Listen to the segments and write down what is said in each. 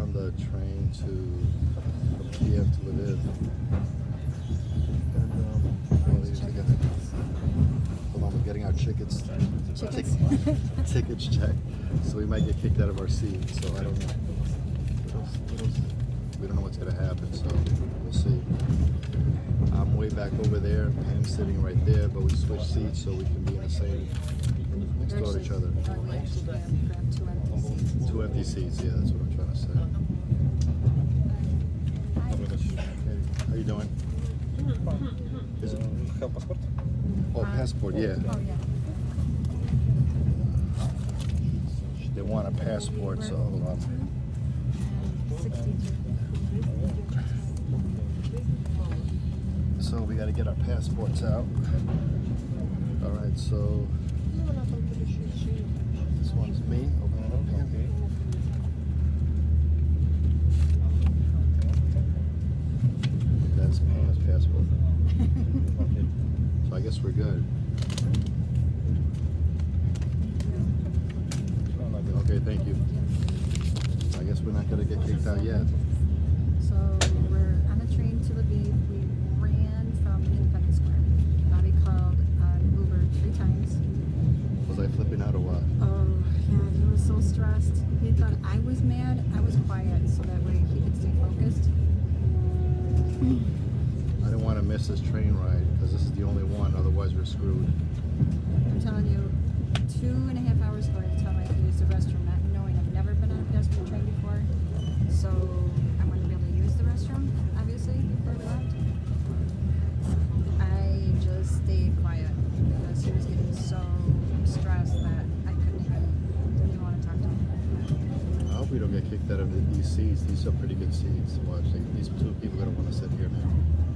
on the train from Kiev to Lviv. Hold on, we're getting our tickets checked. So we might get kicked out of our seat. So I don't know. We don't know what's going to happen. So we'll see. I'm way back over there. Pam's sitting right there, but we switched seats so we can be in the same next door to each other. We actually grabbed two empty seats. Two empty seats. Yeah, that's what I'm trying to say. Hey, how you doing? Is it? Have passport? Oh, passport, yeah. Oh, yeah. They want a passport, so hold on. 62. So we got to get our passports out. All right, so this one's me. Okay. That's Pam's passport. So I guess we're good. Okay, thank you. I guess we're not going to get kicked out yet. So we're on a train to Lviv. We ran from Independence Square. Bobby called Uber 3 times. Was I flipping out or what? Oh, yeah, he was so stressed. He thought I was mad. I was quiet so that way he could stay focused. I didn't want to miss this train ride because this is the only one, otherwise we're screwed. I'm telling you, 2.5 hours ago, I told him I could use the restroom, not knowing I've never been on a passenger train before. So I wanted to be able to use the restroom, obviously, before we left. I just stayed quiet because he was getting so stressed that I didn't even want to talk to him. I hope we don't get kicked out of these seats. These are pretty good seats. Watch, these two people are going to want to sit here now.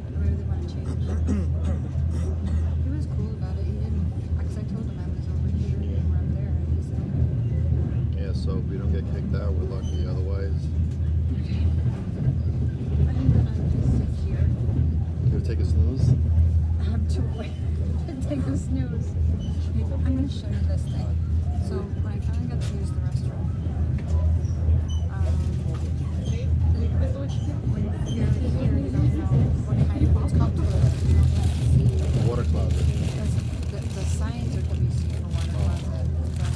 I really want to change. He was cool about it. He didn't, because I told him I was over here and we're up there. And he said, Yeah, so if we don't get kicked out, we're lucky. Otherwise, I'm gonna just sit here. you gonna take a snooze? I'm too late to take a snooze. I'm going to show you this thing. So when I finally got to use the restroom, here you don't know what kind of, it's called toilet. You don't have to see. Water closet. The signs are WC for water closet. But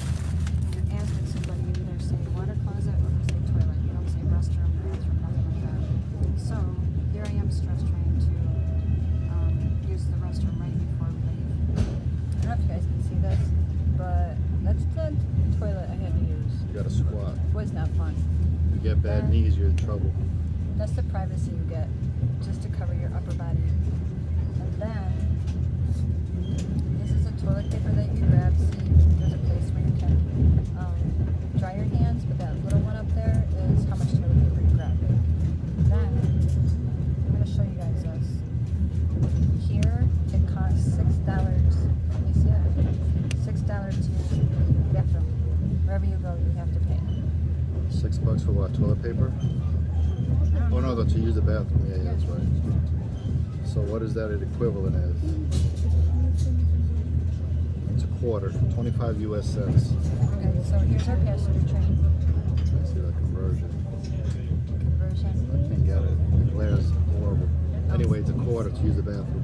when you're asking somebody, you either say water closet or you say toilet. You don't say restroom, bathroom, nothing like that. So here I am stress trying to use the restroom right before we leave. I don't know if you guys can see this, but that's the toilet I had to use. You gotta squat. It was not fun. If you get bad knees, you're in trouble. That's the privacy you get, just to cover your upper body. And then, this is a toilet paper that you grab. See, there's a place where you can dry your hands, but that little one up there is how much toilet paper you grab. Then, I'm going to show you guys this. Here, it costs $6. Let me see it. $6 to use the bathroom. Wherever you go, you have to pay. $6 for what? Toilet paper? Oh no, to use the bathroom. Yeah, that's right. So what is that equivalent as? It's a quarter, 25 US cents. Okay, so here's our passenger train. I see the conversion. Conversion. I can't get it. The glare is horrible. Anyway, it's a quarter to use the bathroom.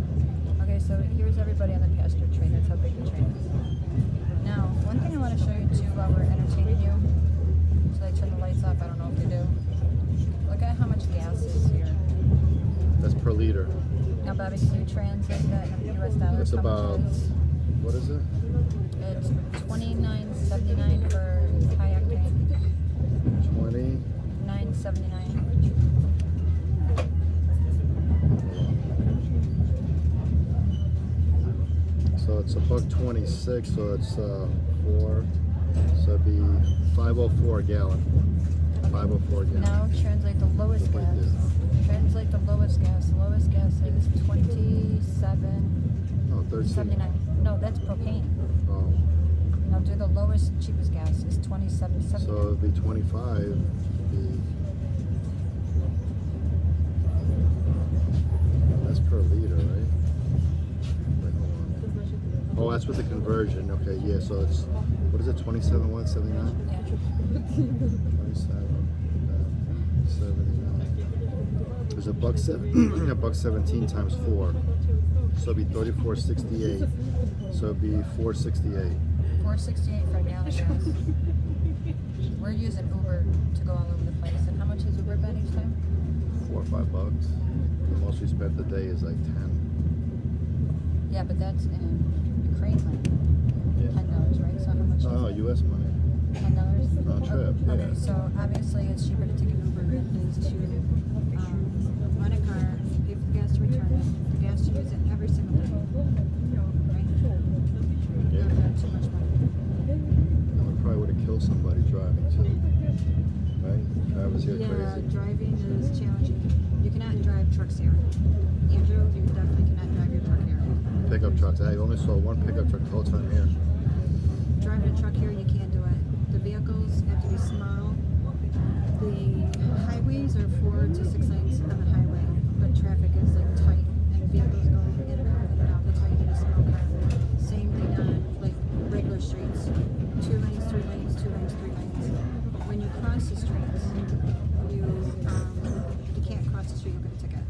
Okay, so here's everybody on the passenger train. That's how big the train is. Now, one thing I want to show you too while we're entertaining you. So I turn the lights off. I don't know if they do. Look at how much gas is here. That's per liter. Now, Bobby, can you translate that in US dollars? It's How about, much it is? what is it? It's $29.79 for high octane. 20. $9.79. So it's $1.26, so it's 4. So it'd be 5.04 a gallon. 5.04 a gallon. Now translate the lowest Look like gas. this. Translate the lowest gas. The lowest gas is $27.79. No, 13. No, that's propane. Oh, Now do the lowest, cheapest gas is $27.79. so it'd be 25. That's per liter, right? Wait, hold on. Oh, that's with the conversion. Okay, yeah. So it's, what is it? 27.79. Yeah. 27. There's a buck seven, a buck 17 times 4, so it'd be 34.68. So it'd be 4.68. 468 for a gallon gas. We're using Uber to go all over the place. And how much is Uber been each time? $4 or $5. The most we spent the day is like 10. Yeah, but that's in Ukraine money. Yeah. $10, right? So how much is Oh, it? U.S. money. $10? Round trip, yeah. Okay, so obviously it's cheaper to take an Uber than it is to rent a car, pay for the gas to return it, the gas to use it every single day. Right? Yeah. Not too much money. And we probably would have killed somebody driving too. Right? Drivers here Yeah, crazy. driving is challenging. You cannot drive trucks here. Andrew, you definitely cannot drive your truck here. Pickup trucks. I only saw one pickup truck the whole time here. Driving a truck here, you can't do it. The vehicles have to be small. The highways are 4 to 6 lanes on the highway, but traffic is like tight and vehicles go in and out and out. That's why you need a small car. Same thing on like regular streets. 2 lanes, 3 lanes, 2 lanes, 3 lanes. When you cross the streets, you can't cross the street, you'll get a ticket.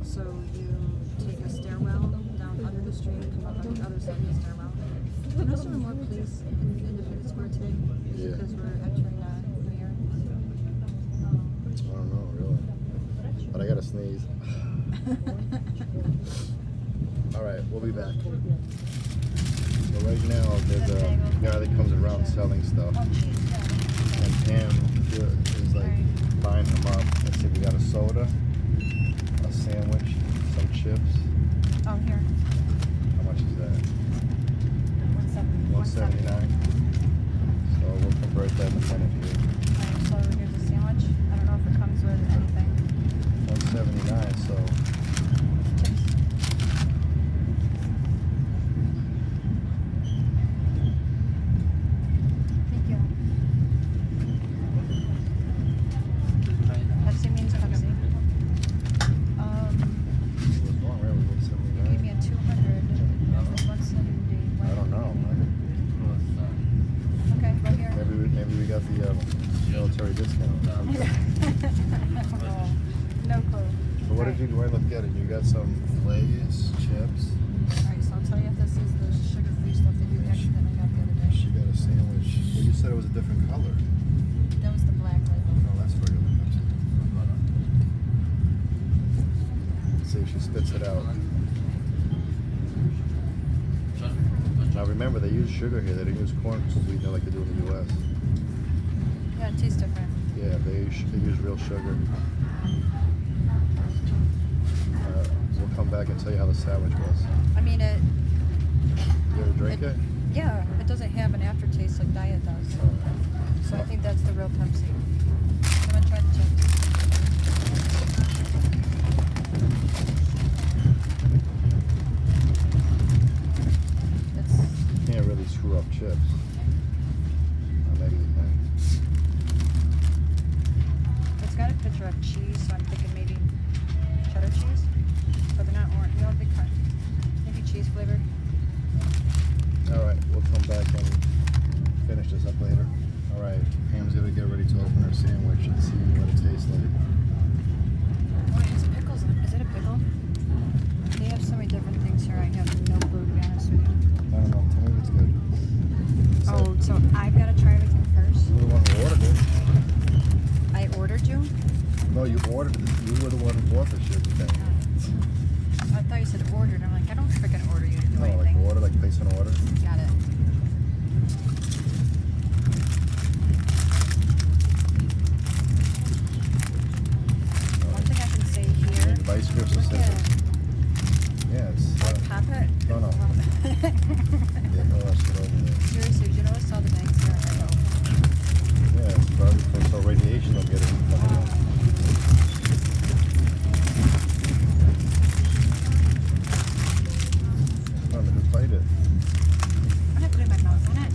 So you take a stairwell down under the street, come up on the other side of the stairwell. You know, there were more police in Independence Square today Yeah. because we're entering New Year. I don't know, really. But I gotta sneeze. Alright, we'll be back. So right now, there's a guy that comes around selling stuff. And Pam is like buying him up. Let's see, we got a soda, a sandwich, some chips. Oh, here. How much is that? 170. $1.79. So we'll convert that in a minute here. So here's a sandwich. I don't know if it comes with anything. $1.79. So Chips. Thank you. Pepsi means Pepsi. what's wrong? Really? You gave me $1.79. a 200. $170. I don't know. Okay, right here. Maybe we got the military discount. No clue. But what did you? Where look at it? You got some Lay's chips. Alright, so I'll tell you if this is the sugar-free stuff that you accidentally got the other day. She got a sandwich. Well, you said it was a different color. That was the black label. No, that's regular Pepsi. Let's see if she spits it out. Now remember, they use sugar here. They don't use corn sweetener like they do in the U.S. Yeah, it tastes different. Yeah, they use real sugar. We'll come back and tell you how the sandwich was. I mean, You ever drink it? yeah, it doesn't have an aftertaste like Diet does. So I think that's the real Pepsi. I'm gonna try the chips. You can't really screw up chips. Or maybe you can. It's got a picture of cheese, so I'm thinking maybe cheddar cheese, but they're not orange. You know, big cut. Maybe cheese flavored. All right, we'll come back and finish this up later. All right, Pam's gonna get ready to open her sandwich and see what it tastes like. What is pickles? Is it a pickle? They have so many different things here. I have no clue, to be honest with you. I don't know. Tell me if it's good. Oh, so I've got to try everything first. You were the one who ordered it. I ordered you? No, you ordered it. You were the one who bought the shit today. I thought you said ordered. I'm like, I don't freaking order you to do No, anything. like order, like place an order. Got it. One thing I can say here. The vice grips are Look simple. at Yeah, it's. I pop it. No, no. Yeah, no, that's what over there. Seriously, did you notice all the bags here? Yeah, it's probably so radiation will get it. I don't know who played it. I'm not putting my mouth on it.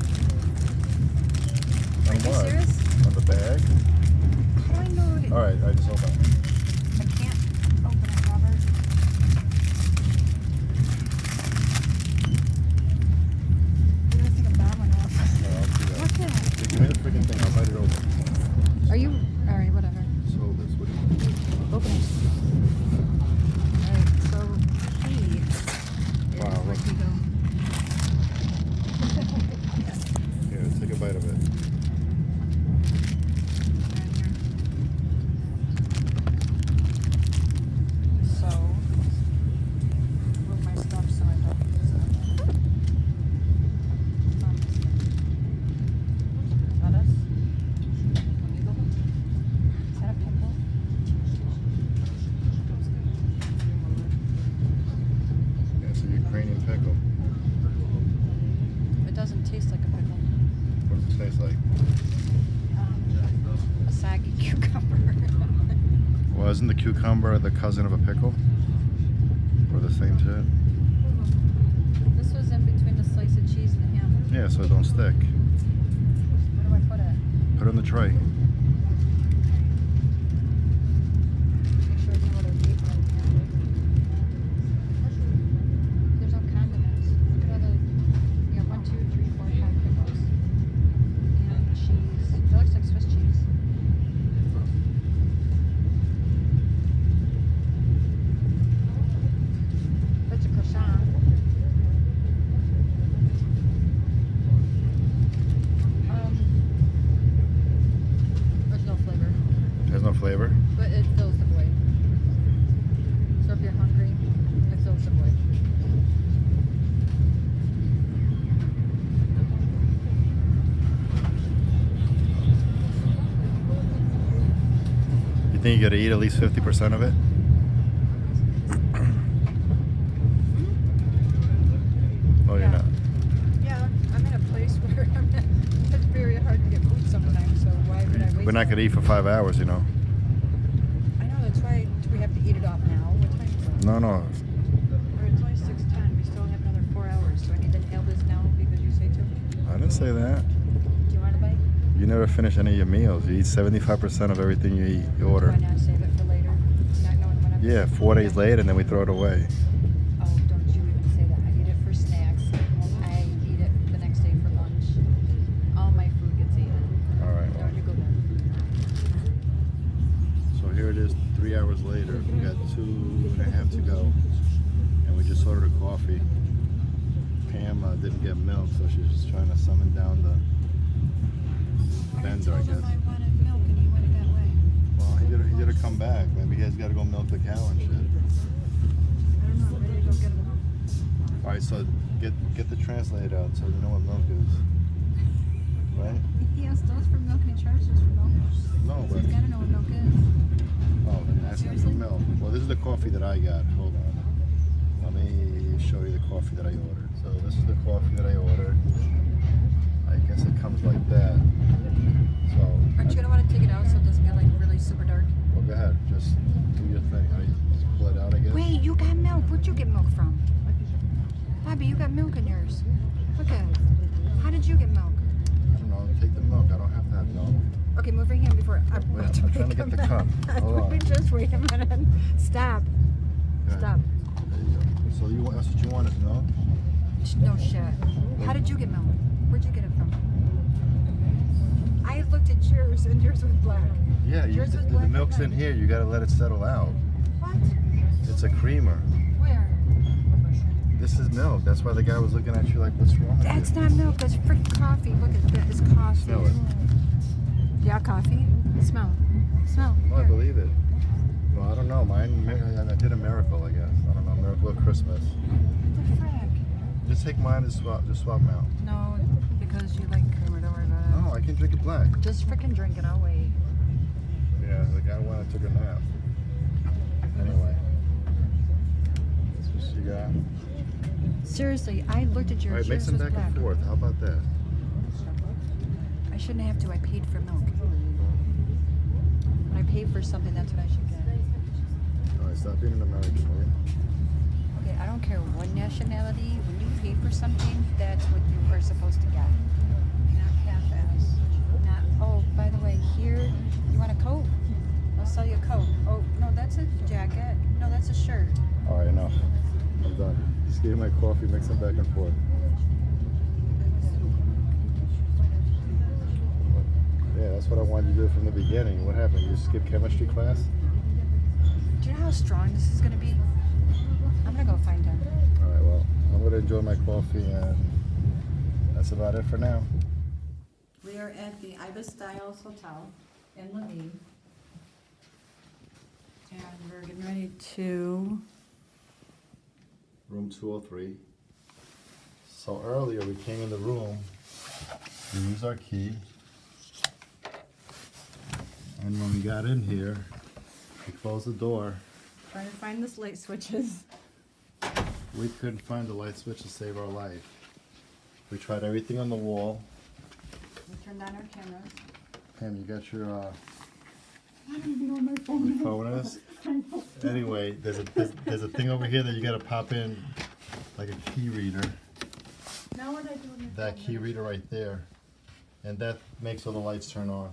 On Are you what? serious? On the bag? How do I know it? All right, I just opened it. I can't open it, Robert. You're gonna think a bomb went off. No, I'll do that. What's that? Give me the freaking thing. I'll bite it open. Are you? Alright, whatever. So this, what do you Open it. Well, isn't the cucumber the cousin of a pickle? Or the same shit? This was in between the slice of cheese and the ham. Yeah, so it don't stick. Where do I put it? Put it on the tray. Make sure it's not what I eat right now. There's no condiments. Look at all the, you got 1, 2, 3, 4, 5 pickles. And cheese. That looks like Swiss cheese. That's a croissant. There's no flavor, There's no flavor. but it fills the void. So if you're hungry, it fills the void. You think you gotta eat at least 50% of it? Oh, you're Yeah. not. Yeah, I'm in a place where it's very hard to get food sometimes, so why would I waste We're not it? gonna eat for 5 hours, you know. I know, that's why do we have to eat it off now? What time is it? No, no. Or it's only 6:10. We still have another 4 hours. Do I need to nail this now because you say to? I didn't say that. Do you want a bite? You never finish any of your meals. You eat 75% of everything you eat. You Do order. I not save it for later? Not knowing when I'm Yeah, 4 days later, and then we throw it away. Oh, don't you even say that. I eat it for snacks. I eat it the next day for lunch. All my food gets eaten. All right. Well. Don't you go there. So here it is, 3 hours later. We got 2.5 to go, and we just ordered a coffee. Pam didn't get milk, so she's just trying to summon down the vendor, I guess. I wanted milk and he went that way. Well, he did a come back. Maybe he has got to go milk the cow and shit. I don't know. I'm ready to go get milk. All right, so get the translator out so you know what milk is, right? He asked us for milk and he charged us for milk. No, So but he's got to know what milk is. oh, then that's not for Seriously? milk. Well, this is the coffee that I got. Hold on, let me show you the coffee that I ordered. So this is the coffee that I ordered. I guess it comes like that. So Aren't you going to want to take it out so it doesn't get like really super dark? well, go ahead, just do your thing. I just pull it out, I guess. Wait, you got milk. Where'd you get milk from? Bobby, you got milk in yours. Look at it. How did you get milk? I don't know. Take the milk. I don't have to have milk. Okay, move your hand before I Wait, I'm trying to get the cup. Hold on. Just wait a minute. Stop. Go ahead. Stop. There you go. So that's what you want is milk? No shit. How did you get milk? Where'd you get it from? I looked at yours and yours was black. Yeah, Yours was the black milk's and in here. You got to let it settle out. What? It's a creamer. Where? This is milk. That's why the guy was looking at you like, what's wrong with That's you? not milk. That's freaking coffee. Look at that. It's coffee. Smell it. Yeah, coffee. Smell. Smell. No, I Here. believe it. Well, I don't know. I did a miracle, I guess. I don't know. Miracle of Christmas. What the frick? Just take mine and swap them out. No, because you like creamer. Don't worry about it. No, I can drink it black. Just freaking drink it. I'll wait. Yeah, the guy went and took a nap. Anyway. That's what she got. Seriously, I looked at All yours. right, mix Yours them was back black. and forth. How about that? I shouldn't have to. I paid for milk. When I pay for something, that's what I should get. All right, stop being an American, will you? Okay, I don't care what nationality. When you pay for something, that's what you are supposed to get. Not half-ass. Not, oh, by the way, here, you want a coat? I'll sell you a coat. Oh, no, that's a jacket. No, that's a shirt. All right, enough. I'm done. Just give me my coffee, mix them back and forth. Yeah, that's what I wanted to do from the beginning. What happened? You skipped chemistry class? Do you know how strong this is going to be? I'm going to go find him. All right, well, I'm going to enjoy my coffee, and that's about it for now. We are at the Ibis Styles Hotel in Lviv. And we're getting ready to... Room 203. So earlier we came in the room, we used our key, and when we got in here, we closed the door. Trying to find the light switches. We couldn't find the light switch to save our life. We tried everything on the wall. We turned on our cameras. Pam, you got your I don't even know where my phone is. Phone is? I know. Anyway, there's a thing over here that you gotta pop in, like a key reader. Now what I do with my That phone key is- reader right there, and that makes all the lights turn on.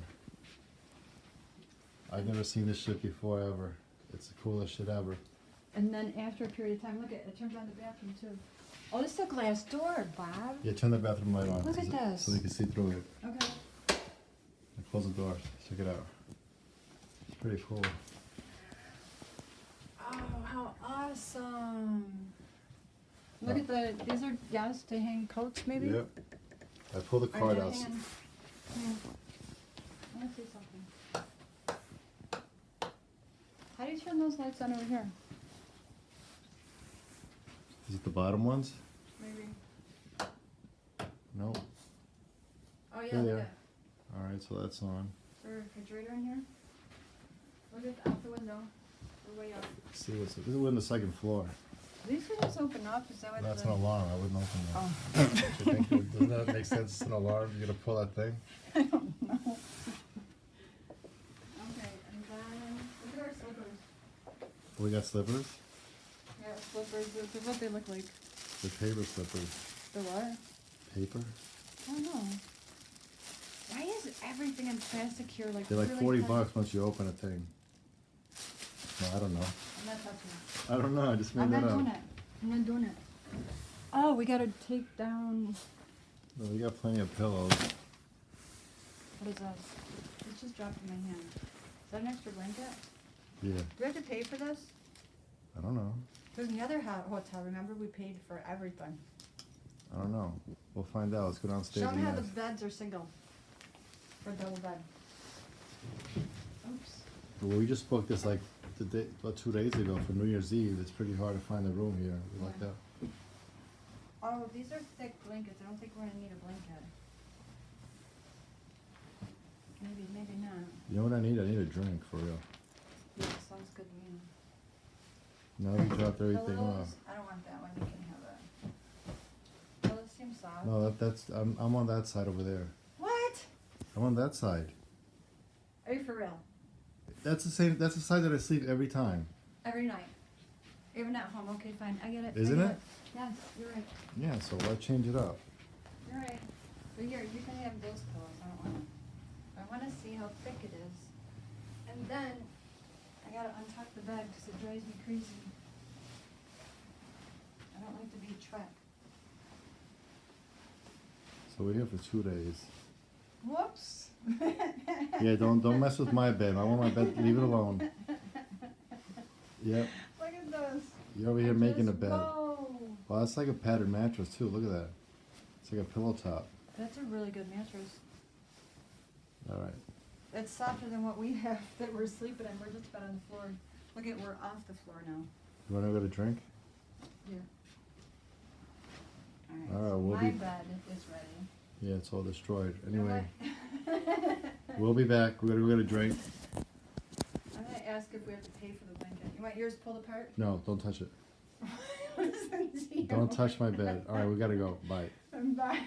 I've never seen this shit before ever. It's the coolest shit ever. And then after a period of time, look it turns on the bathroom too. Oh, this is a glass door, Bob. Yeah, turn the bathroom light on. Look at this. So you can see through it. Okay. And close the door. Check it out. It's pretty cool. Oh, how awesome. Look at these are, yes, to hang coats maybe? Yep. I pulled the card out. Hang on. I want to see something. How do you turn those lights on over here? Is it the bottom ones? Maybe. No. Oh yeah, There they look are. at. Alright, so that's on. Is there a refrigerator in here? Look at out the window. We're way up. See what's this is on the second floor. These things open up. Is that what That's the... an alarm. I wouldn't open that. Oh. Doesn't that make sense? It's an alarm. You're gonna pull that thing. I don't know. Okay, and then look at our slippers. We got slippers. Yeah, slippers. This is what they look like. The paper slippers. The what? Paper. I don't know. Why is everything in plastic here like They're like really $40 once you open a thing. No, I don't know. I'm not touching it. I don't know. I just made I'm that not up. doing it. I'm not doing it. Oh, we gotta take down. No, we got plenty of pillows. What is this? It just dropped in my hand. Is that an extra blanket? Yeah. Do we have to pay for this? I don't know. Because in the other hotel, remember, we paid for everything. I don't know. We'll find out. Let's go downstairs Show them and how the ask. beds are single. For double bed. Oops. Well, we just booked this like about 2 days ago for New Year's Eve. It's pretty hard to find a room here like Yeah. that. Oh, these are thick blankets. I don't think we're gonna need a blanket. Maybe, maybe not. You know what I need? I need a drink for real. Yeah, sounds good to me. Now we dropped everything Pillows? off. I don't want that one. You can have it. Pillows seem soft. No, that's I'm on that side over there. What? I'm on that side. Are you for real? That's the same. That's the side that I sleep every time. Every night. Even at home. Okay, fine. I get it. Isn't I get it? Yes, you're right. Yeah. So why change it up? You're right. But here, you can have those pillows. I don't want them. I want to see how thick it is. And then, I gotta untuck the bed because it drives me crazy. I don't like to be trapped. So we're here for 2 days. Whoops. Yeah. Don't mess with my bed. I want my bed. Leave it alone. Yep. Look at this. You're over here making a Just- bed. Whoa. Well, that's like a padded mattress too. Look at that. It's like a pillow top. That's a really good mattress. All right. It's softer than what we have that we're sleeping in. We're just about on the floor. Look at, we're off the floor now. You want to go to drink? Yeah. All right, Alright, so we'll my be- bed is ready. Yeah, it's all destroyed. You know Anyway, what? we'll be back. We're gonna go get a drink. I'm gonna ask if we have to pay for the blanket. You want yours pulled apart? No, don't touch it. Listen to you. Don't touch my bed. All right, we gotta go. Bye. Bye.